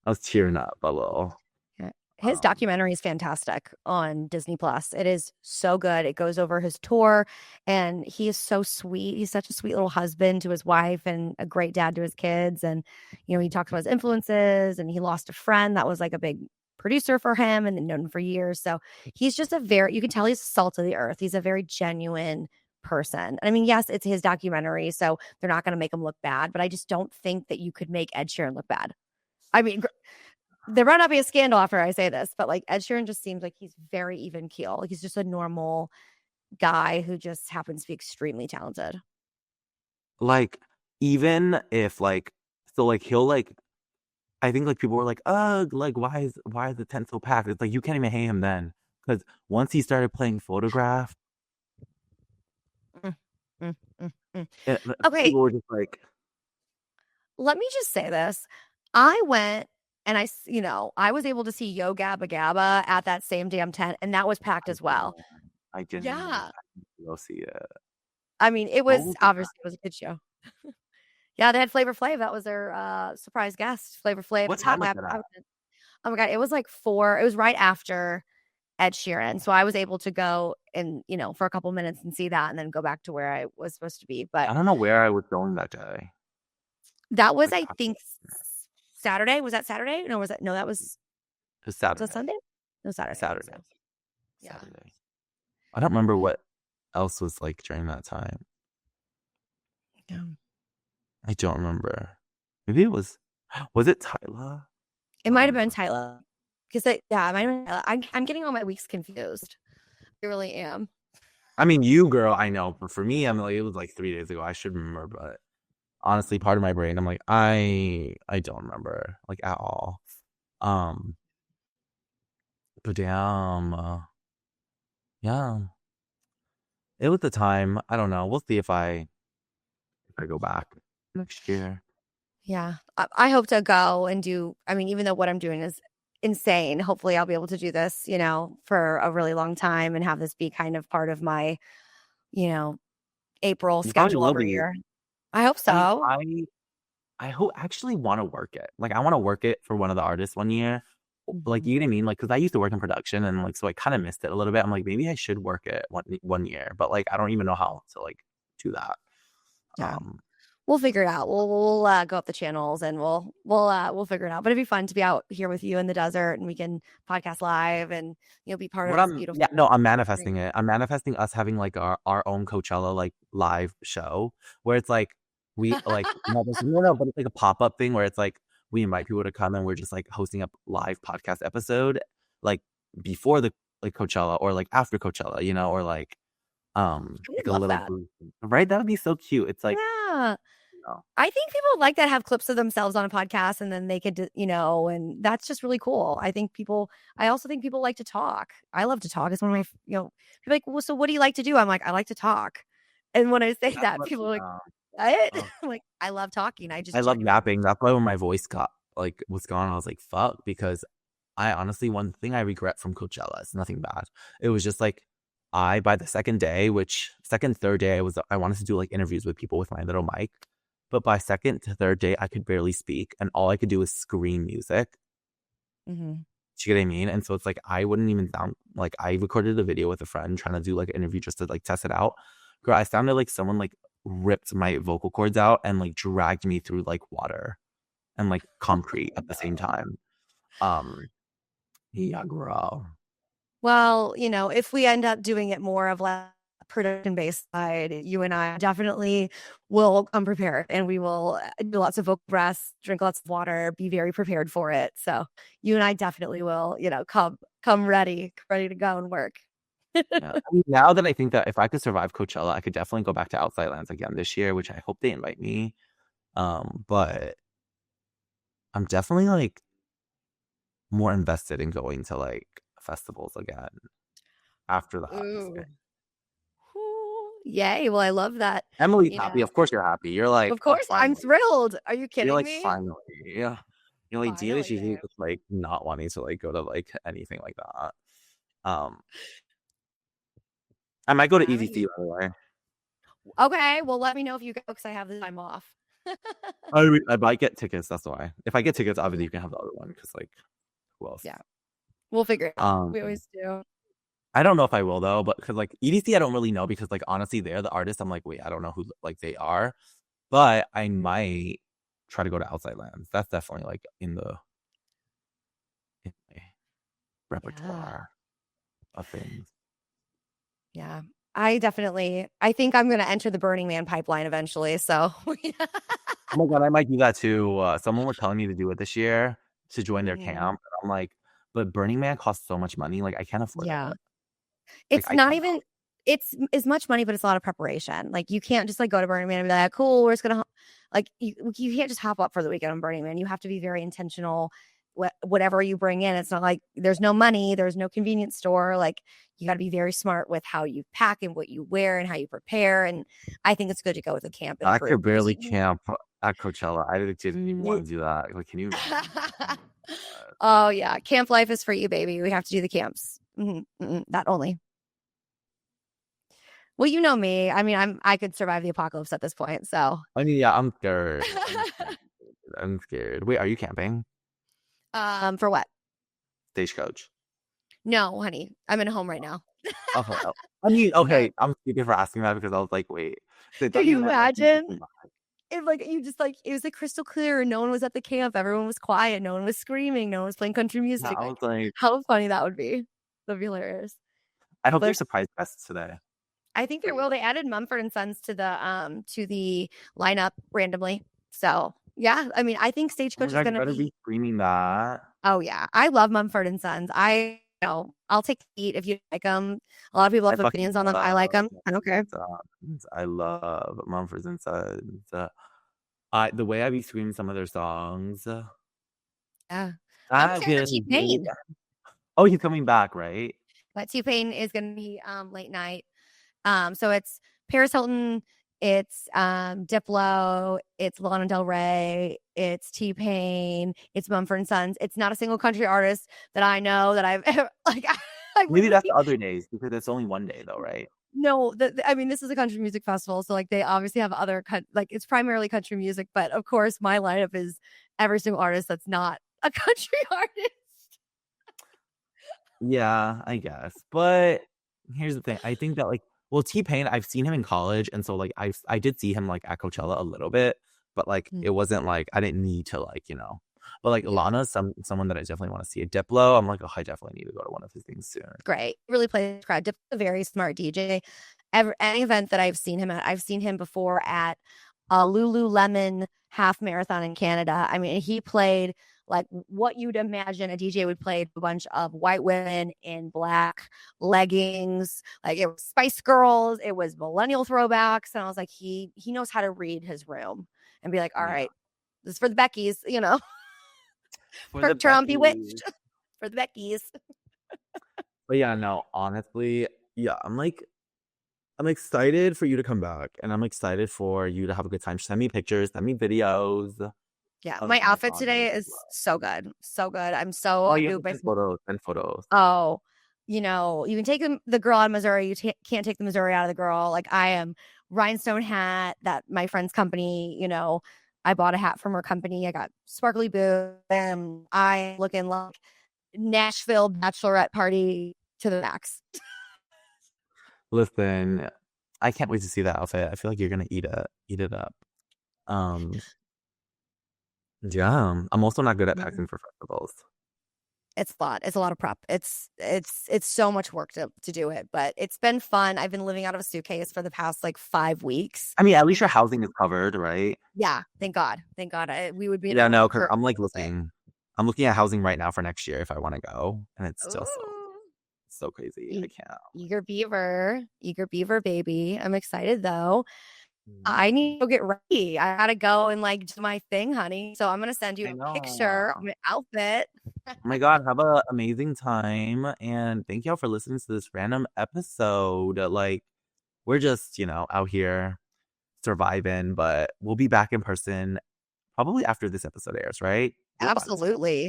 I was tearing up a little. Yeah. His Um, documentary is fantastic on Disney Plus. It is so good. It goes over his tour, and he is so sweet. He's such a sweet little husband to his wife and a great dad to his kids. And, you know, he talks about his influences, and he lost a friend that was like a big producer for him and known him for years. So he's just you can tell he's salt of the earth. He's a very genuine person. I mean, yes, it's his documentary, so they're not going to make him look bad, but I just don't think that you could make Ed Sheeran look bad. I mean, there might not be a scandal after I say this, but like Ed Sheeran just seems like he's very even keel. Like he's just a normal guy who just happens to be extremely talented. like even if like so like he'll like I think like people were like, ugh, like why is the tent so packed? It's like you can't even hate him then. Because once he started playing photograph, Mm, mm, mm, mm. it, Okay, people were just like, let me just say this. I went and you know, I was able to see Yo Gabba Gabba at that same damn tent, and that was packed I as well. can't. I genuinely Yeah. I need to go see it. I mean, it What was was it? obviously it was a good show. Yeah, they had Flavor Flav. That was their surprise guest. Flavor Flav. What time was it at? Oh my god, it was like 4. It was right after Ed Sheeran. So I was able to go and, you know, for a couple minutes and see that and then go back to where I was supposed to be. But I don't know where I was going that day. that was, Like I think, Saturday. Was that Saturday? No, was that, no, that it was was that Saturday. Sunday? No, Saturday. I think Saturday. so. Yeah. Saturday. I don't remember what else was like during that time. Yeah. I don't remember. Maybe it was it Tyler? It I might don't have been remember. Tyler. Because yeah, it might have been Tyler. I'm getting all my weeks confused. I really am. I mean, you girl, I know, but for me, I'm like it was like 3 days ago. I should remember, but honestly, part of my brain, I'm like I don't remember like at all. Um, but damn, yeah, it was the time. I don't know. We'll see if I go back next year. Yeah. I hope to go and do, I mean, even though what I'm doing is insane, hopefully I'll be able to do this, you know, for a really long time and have this be kind of part of my, you know, April You probably schedule will every be. year. I hope I mean, so. I hope actually want to work it. Like I want to work it for one of the artists one year. Like Mhm. you know what I mean? Like because I used to work in production and like so I kind of missed it a little bit. I'm like maybe I should work it one year, but like I don't even know how to like do that. Yeah. Um, We'll figure it out. We'll go up the channels and we'll figure it out. But it'd be fun to be out here with you in the desert and we can podcast live and you'll be part of what this I'm beautiful yeah no I'm thing. manifesting it. I'm manifesting us having like our own Coachella like live show where it's like we like no but it's like a pop up thing where it's like we invite people to come and we're just like hosting a live podcast episode like before the like Coachella or like after Coachella, you know, or I would like a love little that. booth. Right? That would be so cute. It's like, Yeah. you know, I think people like that have clips of themselves on a podcast and then they could, you know, and that's just really cool. I also think people like to talk. I love to talk. It's one of my, you know, people are like, well, so what do you like to do? I'm like, I like to talk. And when I say that's that, what people are like, uh, what? uh, I'm like, I love talking. I I just love genuinely. napping. That's why when my voice got like was gone, I was like, fuck, because I honestly one thing I regret from Coachella is nothing bad. It was just like by the second day, which second, third day, I wanted to do like interviews with people with my little mic. But by second to third day, I could barely speak. And all I could do was scream music. Mm-hmm. Do you get what I mean? And so it's like I wouldn't even sound like I recorded a video with a friend trying to do like an interview just to like test it out. Girl, I sounded like someone like ripped my vocal cords out and like dragged me through like water and like concrete at the same time. Um, yeah, girl. Well, if we end up doing it more of like production based side, you and I definitely will come prepared and we will do lots of vocal breaths, drink lots of water, be very prepared for it. So you and I definitely will, come ready to go and work. Yeah. I mean, now that I think that if I could survive Coachella, I could definitely go back to Outside Lands again this year, which I hope they invite me. But I'm definitely like more invested in going to like festivals again after the hockey Ooh. stick. Ooh, yay. Well, I love that. Emily's You happy. know, Of course you're happy. You're like, of oh, course, I'm finally. thrilled. Are you You're kidding like, me? finally. Yeah. You're like, Dia is Finally, usually babe. just like not wanting to like go to like anything like that. Um, I might go to Yeah, EDC by the way. okay. Well, let me know if you go because I have the time off. I might get tickets. That's why. If I get tickets, obviously you can have the other one because like who else? Yeah, we'll figure it out. Um, We always do. I don't know if I will though, but because like EDC, I don't really know because like honestly, they're the artist. I'm like, wait, I don't know who like they are, but I might try to go to Outside Lands. That's definitely like in my Yeah. repertoire of things. Yeah. I think I'm going to enter the Burning Man pipeline eventually. So, Oh my god, I might do that too. Someone was telling me to do it this year to join their camp, Mhm. and I'm like, but Burning Man costs so much money, like I can't afford Yeah. it. Like It's I not cannot. even, it's as much money, but it's a lot of preparation. Like, you can't just like go to Burning Man and be like, cool, we're just going to, like, you can't just hop up for the weekend on Burning Man. You have to be very intentional. Whatever you bring in, it's not like there's no money, there's no convenience store. Like, you got to be very smart with how you pack and what you wear and how you prepare. And I think it's good to go with a camp and a I group could barely because camp at Coachella. I didn't even want to do that. Like, can you imagine? oh yeah, camp life is for you, baby. We have to do the camps. That only. Well, you know me. I mean, I could survive the apocalypse at this point. So, I mean, yeah, I'm scared. I'm scared. Wait, are you camping? for what? Stagecoach. No, honey, I'm in a home right now. Okay. I mean, No, okay. I'm stupid for asking that because I was like, wait. So I thought can you you meant like you imagine? came back. If like you just like it was like crystal clear, and no one was at the camp. Everyone was quiet. No one was screaming. No one was playing country Yeah, music. I Like, was like, how funny that would be. That'd be hilarious. I hope But there's surprise guests today. I think there will. They added Mumford and Sons to the lineup randomly. So yeah, I mean, I think Oh my Stagecoach is god, you gonna better be be. screaming that. Oh yeah, I love Mumford and Sons. I'll take the heat if you like them. A lot of people I have fucking opinions on them. I like love them. I don't Mumford care. and Sons. I love Mumford and Sons. The way I be screaming some of their songs. Yeah, I'm I excited for can T wait. Pain. Oh, he's coming back, right? But T Pain is gonna be late night. So it's Paris Hilton, it's Diplo, it's Lana Del Rey, it's T Pain, it's Mumford and Sons. It's not a single country artist that I know that I've ever like. I Maybe really that's the other days because it's only one day though, right? no. I mean, this is a country music festival, so like they obviously have other like it's primarily country music, but of course my lineup is every single artist that's not a country artist. Yeah, I guess. But here's the thing. I think that like, well, T-Pain, I've seen him in college, and so like I did see him like at Coachella a little bit, but like Mm, it wasn't like I didn't need to like, But like yeah. Lana's someone that I definitely want to see. A Diplo, I'm like, oh, I definitely need to go to one of his things soon. Great. Really plays crowd. Dip's a very smart DJ. Any event that I've seen him at, I've seen him before at a Lululemon half marathon in Canada. I mean, he played like what you'd imagine a DJ would play to a bunch of white women in black leggings. Like it was Spice Girls, it was millennial throwbacks. And I was like, he knows how to read his room and be like, all Yeah. right, this is for the Beckys, For the Trump Becky. bewitched for the Beckys. But yeah, no, honestly, yeah, I'm excited for you to come back, and I'm excited for you to have a good time. Send me pictures, send me videos Yeah, of my my outfit songs. today is so good. So good. I'm so Oh, you happy have with to my send photos. Send photos. oh, you know, you can take the girl out of Missouri. You can't take the Missouri out of the girl. Like I am rhinestone hat that my friend's company, you know, I bought a hat from her company. I got sparkly boots and I looking like Nashville bachelorette party to the max. Listen, I can't wait to see that outfit. I feel like you're gonna eat it up. Um, yeah. I'm also not good at packing for festivals. It's a lot. It's a lot of prep. It's so much work to do it, but it's been fun. I've been living out of a suitcase for the past like 5 weeks. I mean, at least your housing is covered, right? Yeah, thank God. Thank God. We would be in Yeah, no, because her. I'm looking at housing right now for next year if I want to go, and it's still Ooh. so crazy. I can't. Eager beaver baby. I'm excited though. Mhm. I need to go get ready. I gotta go and like do my thing, honey. So I'm gonna send you I a know. picture of my outfit. Oh my God, have an amazing time. And thank y'all for listening to this random episode. Like, we're just, out here surviving, but we'll be back in person probably after this episode airs, right? We'll find time. Absolutely.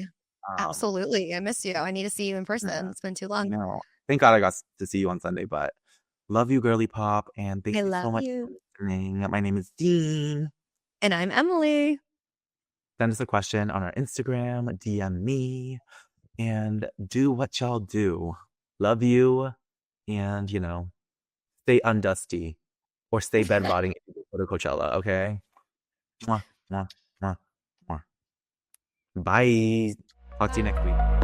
Um, Absolutely. I miss you. I need to see you in person. yeah, It's been too I long. know. Thank God I got to see you on Sunday, but love you, girly pop. And thank I you so love much for you. listening. My name is Dean. And I'm Emily. Send us a question on our Instagram, DM me, and do what y'all do. Love you. And, stay undusty or stay bedrotting if you go to Coachella, okay? Mwah, mwah, mwah, mwah. Bye. Talk to you next week.